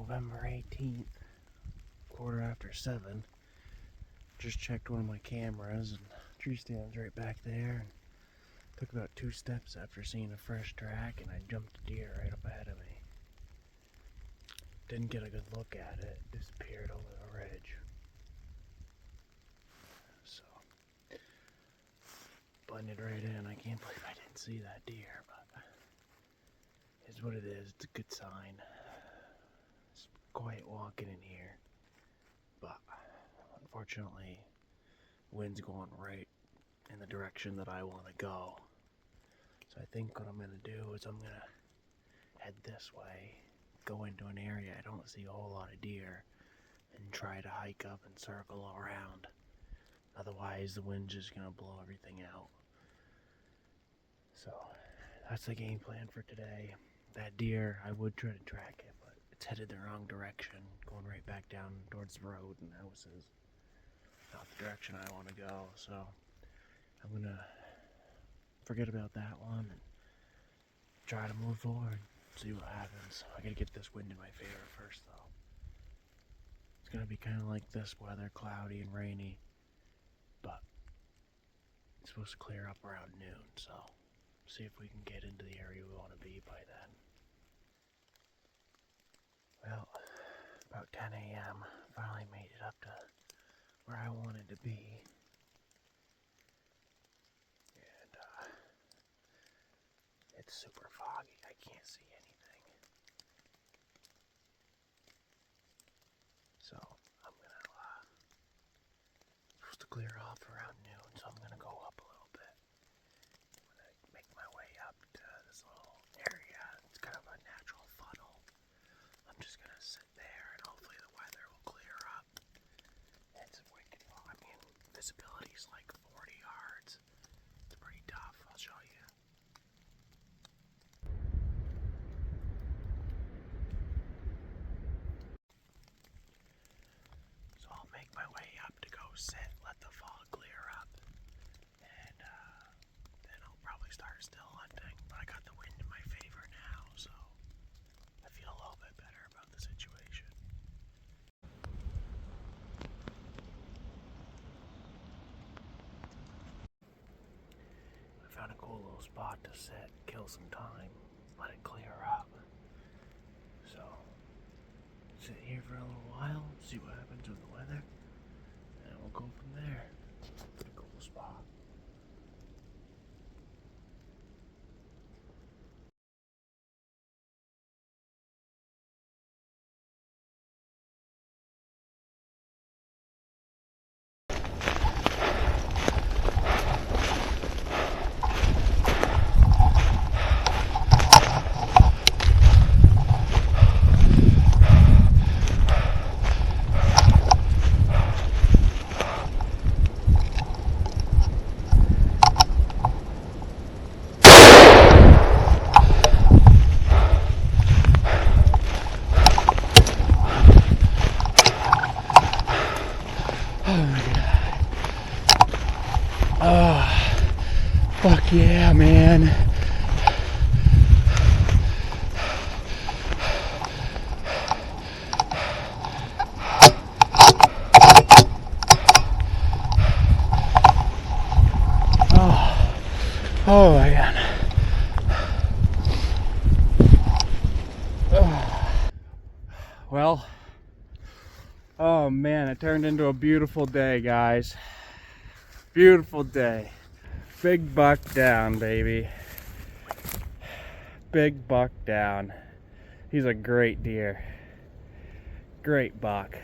November 18th, 7:15. Just checked one of my cameras and tree stand's right back there. And took about 2 steps after seeing a fresh track and I jumped a deer right up ahead of me. Didn't get a good look at it. It disappeared over the ridge. So, blended right in. I can't believe I didn't see that deer, but it's what it is. It's a good sign. It's quiet walking in here, but unfortunately, wind's going right in the direction that I want to go. So I think what I'm going to do is I'm going to head this way, go into an area I don't see a whole lot of deer, and try to hike up and circle around. Otherwise, the wind's just going to blow everything out. So that's the game plan for today. That deer, I would try to track it, but it's headed the wrong direction, going right back down towards the road and houses. Not the direction I want to go, so I'm going to forget about that one and try to move forward, see what happens. I gotta get this wind in my favor first, though. It's gonna be kind of like this weather, cloudy and rainy, but it's supposed to clear up around noon, so see if we can get into the area we want to be by then. Well, about 10 a.m. finally made it up to where I wanted to be. It's super foggy. I can't see anything. So I'm supposed to clear off around noon, so I'm gonna go up a little bit. I'm gonna make my way up to this little area. It's kind of a natural funnel. I'm just gonna sit there and hopefully the weather will clear up. It's wicked fog. I mean, visibility's like 40 yards. It's pretty tough. I'll show you. Make my way up to go sit, let the fog clear up, and then I'll probably start still hunting. But I got the wind in my favor now, so I feel a little bit better about the situation. I found a cool little spot to sit, kill some time, let it clear up. So, sit here for a little while, see what happens with the weather, and we'll go from there. Pretty cool spot. Fuck yeah, man. Oh my god. Well, oh man, it turned into a beautiful day, guys. Beautiful day. Big buck down, baby. Big buck down. He's a great deer. Great buck.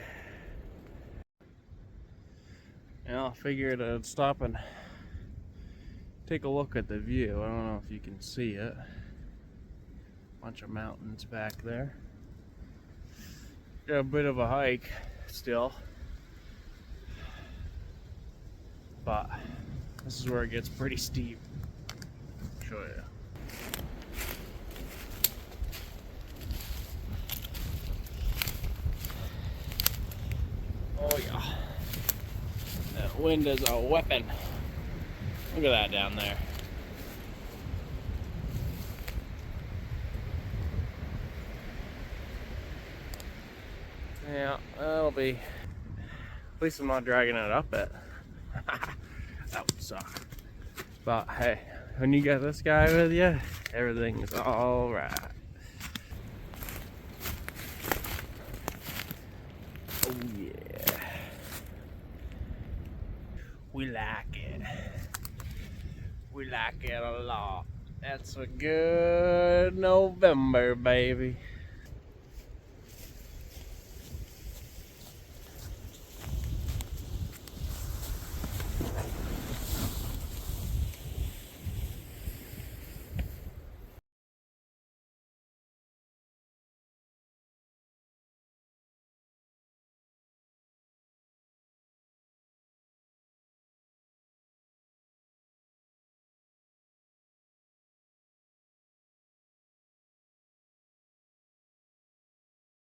And I figured I'd stop and take a look at the view. I don't know if you can see it. Bunch of mountains back there. Got a bit of a hike still. But this is where it gets pretty steep. I'll show you. Oh yeah. That wind is a weapon. Look at that down there. Yeah, that'll be. At least I'm not dragging it up it. That would suck. But hey, when you got this guy with you, everything's all right. Oh yeah, we like it. We like it a lot. That's a good November, baby.